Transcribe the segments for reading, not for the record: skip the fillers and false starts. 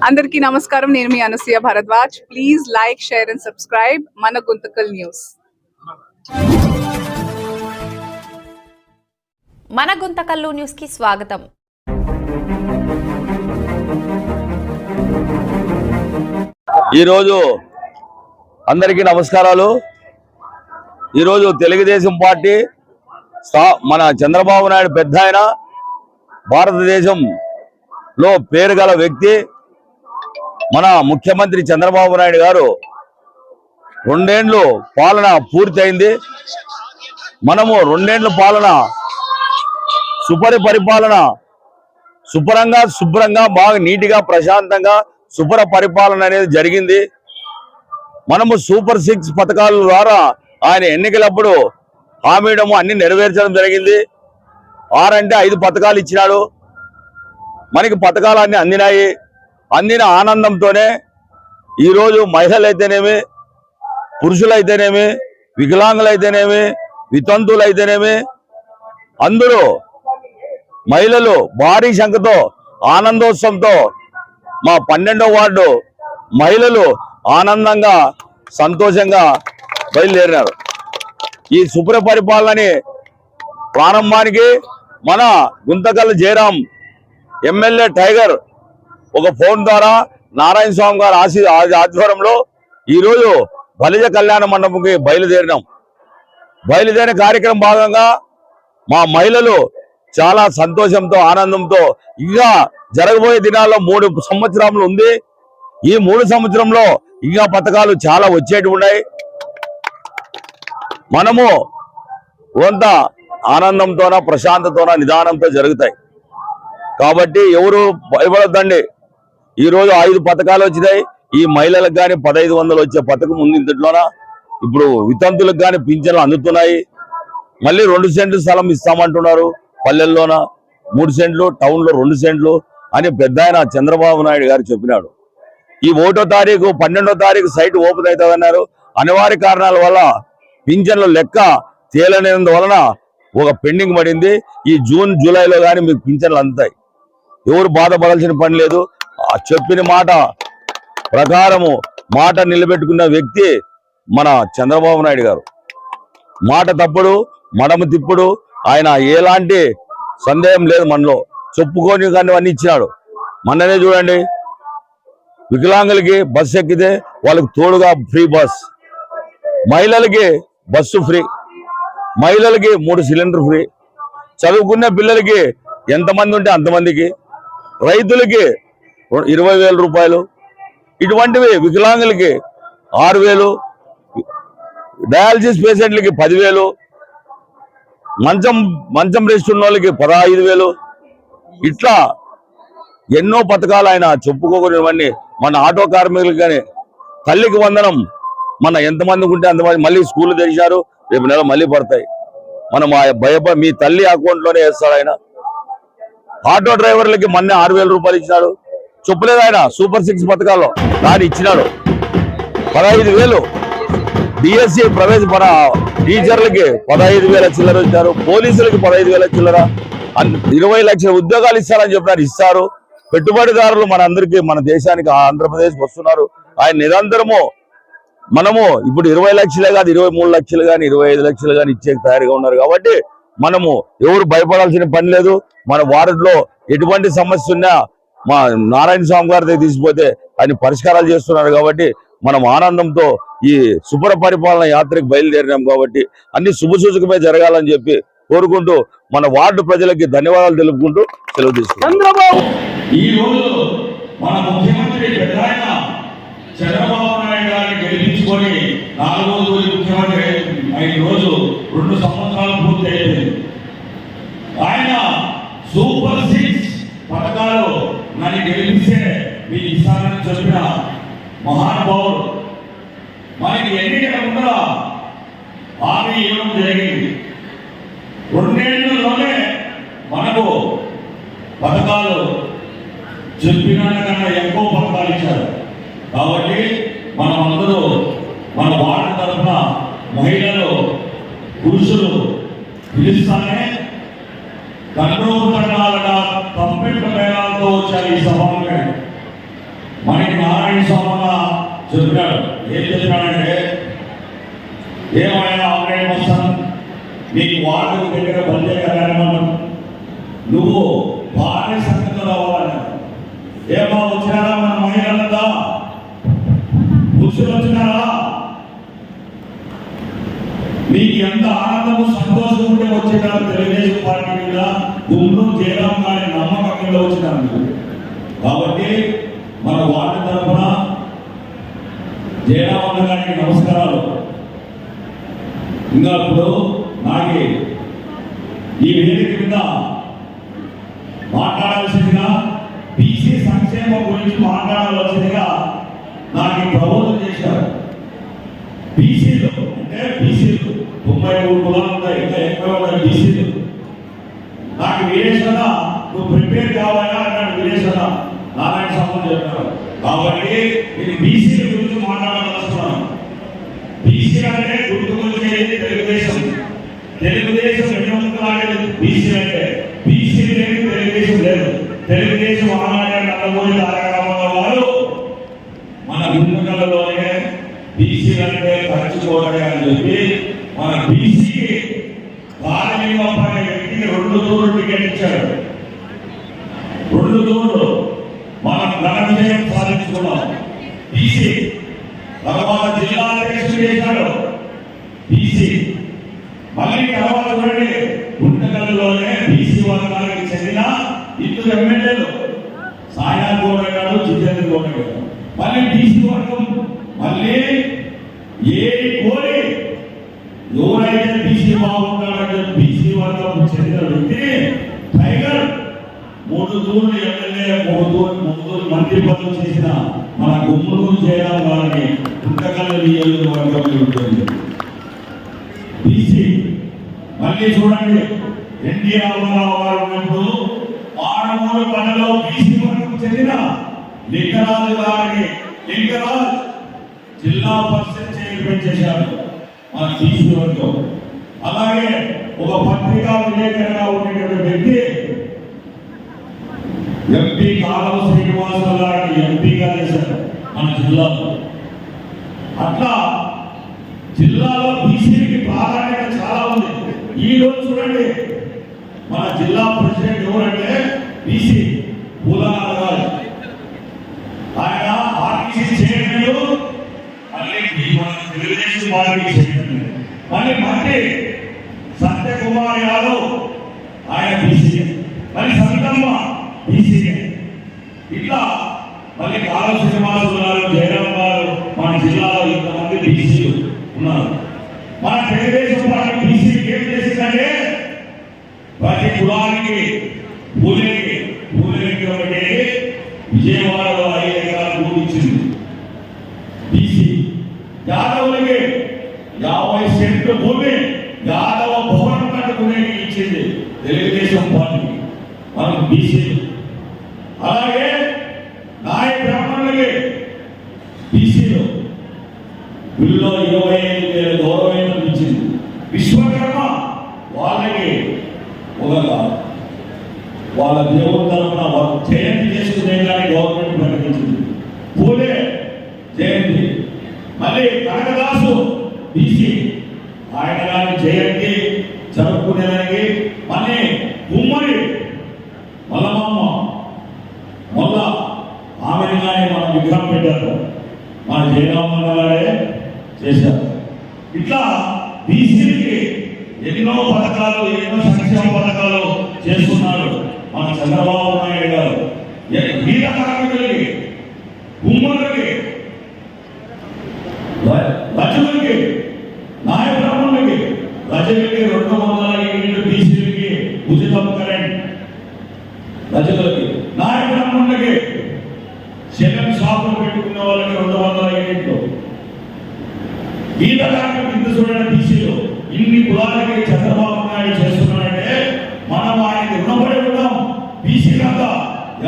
అందరికీ నమస్కారం. నేను మీ Anasuya Bharadwaj. Please like, share and subscribe మన గుంతకల్ న్యూస్. మన గుంతకల్లు న్యూస్ కి స్వాగతం. ఈరోజు అందరికీ నమస్కారాలు. ఈరోజు తెలుగుదేశం పార్టీ మన చంద్రబాబు నాయుడు పెద్ద ఆయన, భారతదేశంలో పేరు గల వ్యక్తి మన ముఖ్యమంత్రి చంద్రబాబు నాయుడు గారు 2 ఏళ్లు పాలన పూర్తయింది. మనము 2 ఏళ్ల పాలన పరిపాలన శుభ్రంగా బాగా నీటిగా ప్రశాంతంగా పరిపాలన అనేది జరిగింది. మనము సూపర్ 6 పథకాల ద్వారా ఆయన ఎన్నికలప్పుడు హామీయడము అన్ని నెరవేర్చడం జరిగింది. 6 అంటే 5 పథకాలు ఇచ్చినాడు. మనకి పథకాలు అన్ని అందినాయి. అందిన ఆనందంతోనే ఈరోజు మహిళలైతేనేమి, పురుషులైతేనేమి, వికలాంగులైతేనేమి, వితంతువులైతేనేమి అందరూ మహిళలు భారీ సంఖ్యతో ఆనందోత్సవంతో మా 12వ వార్డు మహిళలు ఆనందంగా సంతోషంగా బయలుదేరినారు. ఈ పరిపాలనని ప్రారంభానికి మన గుంతకల్ జయరాం ఎమ్మెల్యే టైగర్ ఒక ఫోన్ ద్వారా నారాయణ స్వామి గారి ఆధ్వర్యంలో ఈరోజు బలిజ కళ్యాణ మండపంకి బయలుదేరినాం. బయలుదేరిన కార్యక్రమం భాగంగా మా మహిళలు చాలా సంతోషంతో ఆనందంతో ఇంకా జరగబోయే దినాల్లో 3 సంవత్సరాలు ఉంది. ఈ 3 సంవత్సరంలో ఇంకా పథకాలు చాలా వచ్చేటి ఉన్నాయి. మనము కొంత ఆనందంతోన ప్రశాంతతోన నిదానంతో జరుగుతాయి. కాబట్టి ఎవరు భయపడద్దండి. ఈరోజు 5 పథకాలు వచ్చినాయి. ఈ మహిళలకు కానీ 1500 వచ్చే పథకం ఉంది. ఇంతట్లోన ఇప్పుడు వితంతులకు కానీ పింఛన్లు అందుతున్నాయి. మళ్ళీ 2 సెంట్లు స్థలం ఇస్తామంటున్నారు. పల్లెల్లోన 3 సెంట్లు, టౌన్లో 2 సెంట్లు అని పెద్ద ఆయన చంద్రబాబు నాయుడు గారు చెప్పినాడు. ఈ 1వ తారీఖు 12వ తారీఖు సైట్ ఓపెన్ అవుతుందన్నారు. అనివార్య కారణాల వల్ల పింఛన్ల లెక్క తేలనేందువలన ఒక పెండింగ్ పడింది. ఈ జూన్ జూలైలో కానీ మీకు పింఛన్లు అందుతాయి. ఎవరు బాధపడాల్సిన పని లేదు. చెప్పిన మాట ప్రకారము మాట నిలబెట్టుకున్న వ్యక్తి మన చంద్రబాబు నాయుడు గారు. మాట తప్పుడు మడమ తిప్పుడు ఆయన ఎలాంటి సందేహం లేదు. మనలో చెప్పుకొని కానీ అన్ని ఇచ్చినాడు. మొన్ననే చూడండి, వికలాంగులకి బస్సు ఎక్కితే వాళ్ళకి తోడుగా ఫ్రీ బస్, మహిళలకి బస్సు ఫ్రీ, మహిళలకి 3 సిలిండర్ ఫ్రీ, చదువుకునే పిల్లలకి ఎంతమంది ఉంటే అంతమందికి, రైతులకి 20,000 రూపాయలు, ఇటువంటివి వికలాంగులకి 6,000, డయాలసిస్ పేషెంట్లకి 10,000, మంచం రెస్ట్ ఉన్న వాళ్ళకి 15,000. ఇట్లా ఎన్నో పథకాలు ఆయన చెప్పుకోకూడనివన్నీ. మన ఆటో కార్మికులకు కానీ తల్లికి వందనం మన ఎంతమందికి ఉంటే అంతమంది. మళ్ళీ స్కూళ్ళు తెరిచారు, రేపు నెల మళ్ళీ పడతాయి. మనం మీ తల్లి అకౌంట్లోనే వేస్తాడు ఆయన. ఆటో డ్రైవర్లకి మొన్న 6,000 రూపాయలు ఇచ్చినాడు. చెప్పలేదు ఆయన సూపర్ 6 పథకాల్లో దాన్ని ఇచ్చినాడు. 15,000 డిఎస్సి ప్రవేశపడ టీచర్లకి 15,000 చిల్లర ఇచ్చారు. పోలీసులకి 15,000 చిల్లర. 20 లక్షల ఉద్యోగాలు ఇస్తారని చెప్పినారు. ఇస్తారు. పెట్టుబడిదారులు మన అందరికీ మన దేశానికి ఆంధ్రప్రదేశ్ వస్తున్నారు. ఆయన నిరంతరము మనము ఇప్పుడు 20 లక్షలే కాదు 23 లక్షలు కానీ 25 లక్షలు కానీ ఇచ్చే తయారుగా ఉన్నారు. కాబట్టి మనము ఎవరు భయపడాల్సిన పని లేదు. మన వార్డులో ఎటువంటి సమస్య ఉన్నా మా నారాయణ స్వామి గారి దగ్గర తీసిపోతే ఆయన పరిష్కారాలు చేస్తున్నారు. కాబట్టి మనం ఆనందంతో ఈ పరిపాలన యాత్రకు బయలుదేరినాం. కాబట్టి అన్ని శుభసూచకమే జరగాలని చెప్పి కోరుకుంటూ మన వార్డు ప్రజలకి ధన్యవాదాలు తెలుపుకుంటూ సెలవు తీసుకుంటాం. చంద్రబాబు ఈ రోజు మన ముఖ్యమంత్రి పెద్దాయన చంద్రబాబు నాయుడు గారిని గెలిపించుకొని 4వ రోజు ముఖ్యమంత్రి అయిన రోజు 2 సంవత్సరాలు పూర్తి అయింది. ఆయన సూపర్ 6 పథకాలు నన్ను గెలిపిస్తే మీకు ఇస్తానని చెప్పిన మహానుభావుడు మనకి ఎన్నికల ముందర హామీ ఇవ్వడం జరిగింది. 2 ఏళ్లలోనే మనకు పథకాలు చెప్పిన కన్నా ఎక్కువ పథకాలు ఇచ్చారు. కాబట్టి మనమందరూ మన వార్డు తరఫున మహిళలు పురుషులు పిలుస్తానే తండ్రులాగా కంప్యూటర్ మేళాలతో వచ్చారు ఈ సభకి. మనకి నారాయణ స్వామి చెప్పినాడు. ఏం చెప్పినాడంటే, ఏమైనా ఆన్లైన్ వస్తాను నీకు వార్డు దగ్గర బందే కళ్యాణం నువ్వు భార్య సంగతి రావాలని. ఏమో వచ్చినారా మన మహిళలంతా పురుషులు వచ్చినారా? నీకు ఎంత ఆనందము సంతోషం ఉంటే వచ్చినారు తెలుగుదేశం పార్టీ మీద గుమ్ము జయరాం గారి నమ్మకం మీద వచ్చినారు. కాబట్టి మన వార్డు తరఫున జయరామన్న గారికి నమస్కారాలు. ఇంకా ఇప్పుడు నాకు ఈ వేదిక మీద మాట్లాడాల్సిందిగా బీసీ సంక్షేమం గురించి మాట్లాడాల్సిందిగా నాకు ప్రబోధం చేశారు. బీసీలు అంటే బీసీలు 93 కులాలు ఉంటాయి, ఇంకా ఎక్కువ ఉన్నాయి బీసీలు. నాకు విలేషణ నువ్వు ప్రిపేర్ కావాలా అన్నాడు విలేషణ నారాయణ స్వామి చెప్పారు. కాబట్టి నేను బీసీల గురించి మాట్లాడాలనుకున్నాను. బీసీ అంటే గుర్తుకొచ్చేది తెలుగుదేశం. తెలుగుదేశం ఎన్నోది బీసీ అంటే బీసీ లేదు, తెలుగుదేశం లేదు. తెలుగుదేశం ఆనాడే నందమూరి తారక రామారావు గారు మన గుండెలలోనే బీసీ అంటే ఖర్చుకోవడమే అని చెప్పి మన బీసీకి కార్మికం అనే వ్యక్తికి 2 తూర్లు టికెట్ ఇచ్చాడు. 2 తూర్లు మనం ఘన విజయం సాధించుకున్నాం. బీసీ తర్వాత జిల్లా అధ్యక్షుడు చేశాడు బీసీ. మళ్ళీ తర్వాత చూడండి గుంటకల్లోనే బీసీ వర్గానికి చెందిన 2 ఎమ్మెల్యేలు సాయనా గౌడ గారు, జితేంద్ర గౌడ గారు. మళ్ళీ బీసీ వర్గం మళ్ళీ ఏ కోరి ఎవరైతే బీసీ బాగుంటాడంటే బీసీ వర్గం చెందిన వ్యక్తి టైగర్ 3 తూర్లు ఎమ్మెల్యే 3 తూర్లు మంత్రి పదవులు చేసిన మన గుమ్మూరు జయరాం గారిని గుంటకల్ నియోజకవర్గం ఉంటుంది బీసీ. మళ్ళీ చూడండి ఎన్టీ రామారావు గారు ఉన్నప్పుడు ఆడమూరు పనులో బీసీ వర్గం చెందిన లింగరాజు గారిని లింగరాజ్ జిల్లా పరిషత్ చైర్మన్ చేశారు మన బీసీ వర్గం. అలాగే ఒక పత్రికా విలేకరుగా ఉండేటువంటి వ్యక్తి ఎంపీ కాలవ శ్రీనివాసరావు గారిని ఎంపీగా చేశారు మన జిల్లాలో. అట్లా జిల్లాలో బీసీకి ప్రాధాన్యత చాలా ఉంది. ఈ రోజు చూడండి మన జిల్లా ప్రెసిడెంట్ ఎవరంటే బీసీ పూలనాథ్ గారు. ఆయన ఆర్టీసీ చైర్మన్, మళ్ళీ తెలుగుదేశం పార్టీ చైర్మన్, మళ్ళీ మంత్రి సత్యకుమార్ యాదవ్ ఆయన బీసీ, మళ్ళీ సవితమ్మ బీసీ. ఇట్లా మళ్ళీ కాలవ శ్రీనివాసులు గారు, జయరాం గారు మన జిల్లాలో ఇంతమంది బీసీలు ఉన్నారు. మన తెలుగుదేశం పార్టీ బీసీకి ఏం చేసిందంటే ప్రతి కులానికి పూలేకి ఒకటి విజయవాడలో 5 ఎకరాలు భూమి ఇచ్చింది బీసీ. యాదవులకి 50 సెంట్లు భూమి యాదవ భవనం కట్టుకునేకి ఇచ్చింది తెలుగుదేశం పార్టీ మనకు బీసీలు. అలాగే నాయ బ్రాహ్మణులకి బీసీలు వీళ్ళలో 25,000 గౌరవం ఇచ్చింది. విశ్వకర్మ వాళ్ళకి వాళ్ళ దేవుడి తరఫున జయంతి చేసుకునే కానీ గవర్నమెంట్ ప్రకటించింది. పూలే జయంతి. మళ్ళీ కనకదాసు బీసీ ఆయన కానీ జయంతి జరుపుకునేదానికి మళ్ళీ ఉమ్మడి మల్లమ్మ మొల్ల ఆమెను కానీ మన విగ్రహం పెట్టారు మన జయరామన్న గారే చేశారు. ఇట్లా బీసీకి ఎన్నో పథకాలు, ఎన్నో సంక్షేమ పథకాలు చేస్తున్నారు మన చంద్రబాబు నాయుడు గారు. గీత కార్మికులకి, కుమ్మరులకి, రజులకి, నాయ బ్రాహ్మణులకి, రజులకి 200 యూనిట్లు, బీసీలకి ఉచితం కరెంట్, రజులకి, నాయ బ్రాహ్మణులకి సెలూన్ షాపులు పెట్టుకున్న వాళ్ళకి 200 యూనిట్లు. గీత కార్మికులు చూడండి బీసీలు ఇన్ని కులాలకి చంద్రబాబు నాయుడు చేస్తున్నాడంటే మనం ఆయనకి రుణపడి ఉన్నాం. బీసీలంతా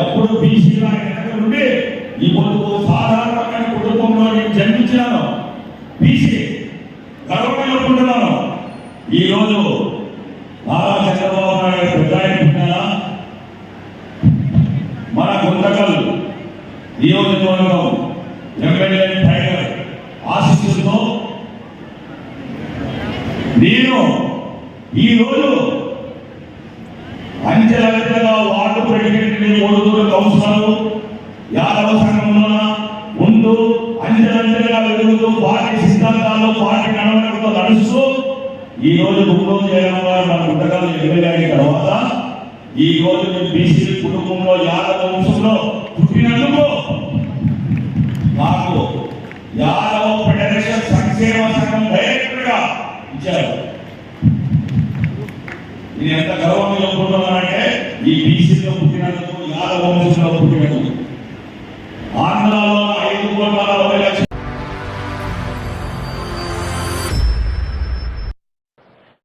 ఎప్పుడు బీసీలు ఆయన వెనక నుండి ఈ పొద్దుకు సాధారణమైన కుటుంబంలో నేను జన్మించాను, బీసీ గర్వపడుకుంటున్నాను. ఈరోజు నారా చంద్రబాబు నాయుడు పెద్ద మన గుంతకల్ నియోజకవర్గం ఎమ్మెల్యే టైగర్ ఆశీస్సులతో నేను ఈరోజు అంచెలంచెలుగా వార్డు ప్రెసిడెంట్ని ఓడుతున్న కౌన్సిలర్ యాదవ సంఘంలో ఉంటూ అంచెలంచెలుగా వెలుగుతూ పార్టీ సిద్ధాంతాల్లో పార్టీ నడవడంతో నడుస్తూ ఈ రోజు గుంటూరు జయరాం గారు మన గుంటకల్ ఎమ్మెల్యే అయిన తర్వాత ఈ రోజు నేను బీసీ కుటుంబంలో యాదవ వంశంలో పుట్టినందుకు నాకు యాదవ ఫెడరేషన్ సంక్షేమ సంఘం డైరెక్టర్ గా ఇచ్చారు. నేను ఎంత గర్వంగా చెప్పుకుంటున్నానంటే ఈ బీసీలో పుట్టినందుకు యాదవ వంశంలో పుట్టినందుకు. ఆంధ్రాలో